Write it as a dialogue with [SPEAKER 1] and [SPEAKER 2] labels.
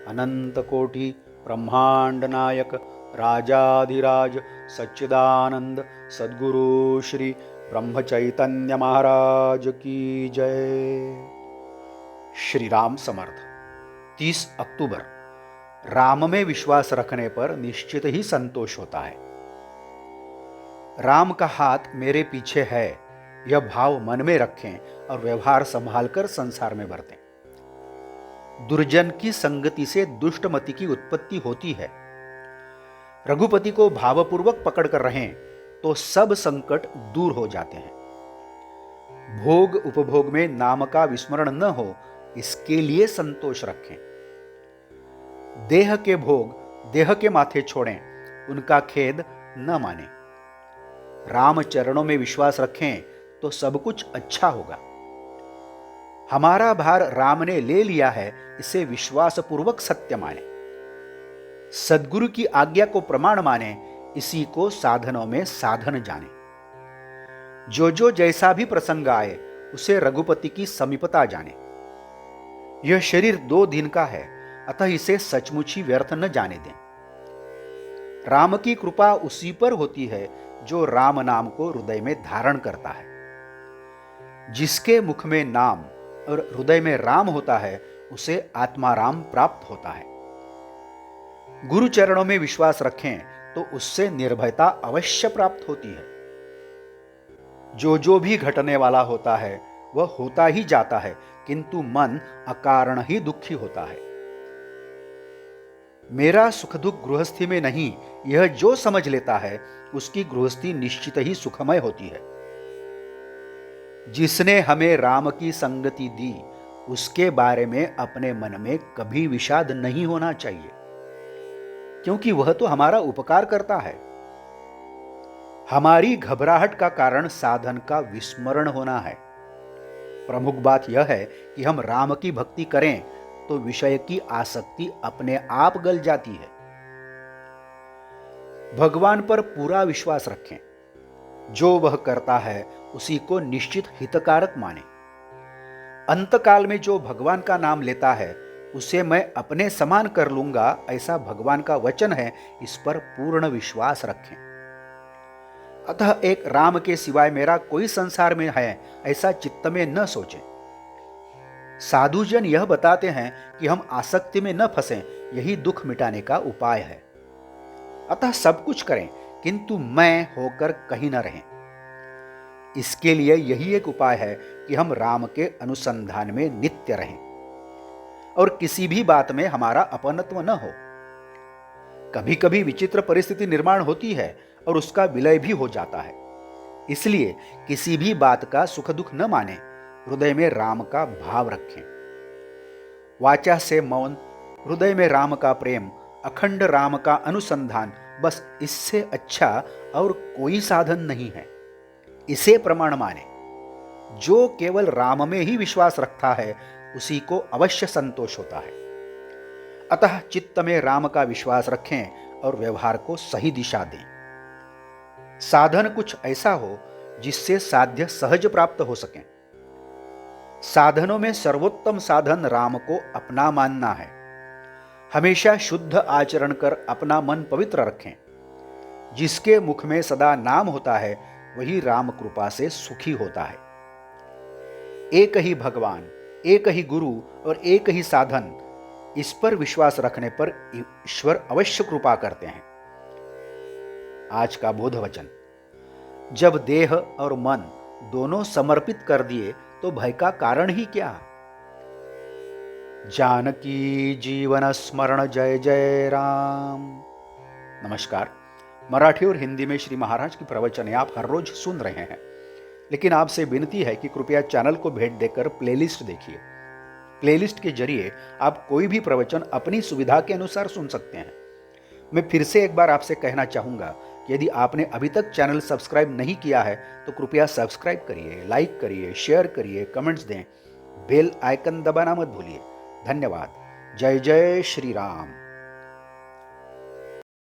[SPEAKER 1] अनंत कोटि ब्रह्मांड नायक राजाधिराज सच्चिदानंद सद्गुरु श्री ब्रह्म चैतन्य महाराज की जय। श्री राम समर्थ। 30 अक्टूबर। राम में विश्वास रखने पर निश्चित ही संतोष होता है। राम का हाथ मेरे पीछे है, यह भाव मन में रखें और व्यवहार संभालकर संसार में बरतें। दुर्जन की संगति से दुष्टमति की उत्पत्ति होती है। रघुपति को भावपूर्वक पकड़कर रहें तो सब संकट दूर हो जाते हैं। भोग उपभोग में नाम का विस्मरण न हो, इसके लिए संतोष रखें। देह के भोग देह के माथे छोड़ें, उनका खेद न मानें। राम चरणों में विश्वास रखें तो सब कुछ अच्छा होगा। हमारा भार राम ने ले लिया है, इसे विश्वासपूर्वक सत्य माने। सद्गुरु की आज्ञा को प्रमाण माने, इसी को साधनों में साधन जाने। जो जैसा भी प्रसंग आए, उसे रघुपति की समीपता जाने। यह शरीर 2 दिन का है, अतः इसे सचमुच ही व्यर्थ न जाने दें। राम की कृपा उसी पर होती है जो राम नाम को हृदय में धारण करता है। जिसके मुख में नाम और हृदय में राम होता है, उसे आत्माराम प्राप्त होता है। गुरु चरणों में विश्वास रखें तो उससे निर्भयता अवश्य प्राप्त होती है। जो भी घटने वाला होता है वह होता ही जाता है, किंतु मन अकारण ही दुखी होता है। मेरा सुख दुख गृहस्थी में नहीं, यह जो समझ लेता है उसकी गृहस्थी निश्चित ही सुखमय होती है। जिसने हमें राम की संगति दी, उसके बारे में अपने मन में कभी विषाद नहीं होना चाहिए, क्योंकि वह तो हमारा उपकार करता है। हमारी घबराहट का कारण साधन का विस्मरण होना है। प्रमुख बात यह है कि हम राम की भक्ति करें तो विषय की आसक्ति अपने आप गल जाती है। भगवान पर पूरा विश्वास रखें। जो वह करता है उसी को निश्चित हितकारक माने। अंतकाल में जो भगवान का नाम लेता है उसे मैं अपने समान कर लूंगा, ऐसा भगवान का वचन है, इस पर पूर्ण विश्वास रखें। अतः एक राम के सिवाय मेरा कोई संसार में है, ऐसा चित्त में न सोचें। साधुजन यह बताते हैं कि हम आसक्ति में न फंसें, यही दुख मिटाने का उपाय है। अतः सब कुछ करें, किंतु मैं होकर कहीं न रहें। इसके लिए यही एक उपाय है कि हम राम के अनुसंधान में नित्य रहें और किसी भी बात में हमारा अपनत्व न हो। कभी कभी विचित्र परिस्थिति निर्माण होती है और उसका विलय भी हो जाता है। इसलिए किसी भी बात का सुख दुख न माने, हृदय में राम का भाव रखें। वाचा से मौन, हृदय में राम का प्रेम, अखंड राम का अनुसंधान, बस इससे अच्छा और कोई साधन नहीं है। इसे प्रमाण माने। जो केवल राम में ही विश्वास रखता है उसी को अवश्य संतोष होता है। अतः चित्त में राम का विश्वास रखें और व्यवहार को सही दिशा दें। साधन कुछ ऐसा हो जिससे साध्य सहज प्राप्त हो सके। साधनों में सर्वोत्तम साधन राम को अपना मानना है। हमेशा शुद्ध आचरण कर अपना मन पवित्र रखें। जिसके मुख में सदा नाम होता है वही राम कृपा से सुखी होता है। एक ही भगवान, एक ही गुरु और एक ही साधन, इस पर विश्वास रखने पर ईश्वर अवश्य कृपा करते हैं। आज का बोध वचन। जब देह और मन दोनों समर्पित कर दिए तो भय का कारण ही क्या। जानकी जीवन स्मरण जय जय राम। नमस्कार। मराठी और हिंदी में श्री महाराज की प्रवचनें आप हर रोज सुन रहे हैं, लेकिन आपसे विनती है कि कृपया चैनल को भेंट देकर प्लेलिस्ट देखिए। प्लेलिस्ट के जरिए आप कोई भी प्रवचन अपनी सुविधा के अनुसार सुन सकते हैं। मैं फिर से एक बार आपसे कहना चाहूँगा कि यदि आपने अभी तक चैनल सब्सक्राइब नहीं किया है तो कृपया सब्सक्राइब करिए, लाइक करिए, शेयर करिए, कमेंट्स दें, बेल आइकन दबाना मत भूलिए। धन्यवाद। जय जय श्री राम।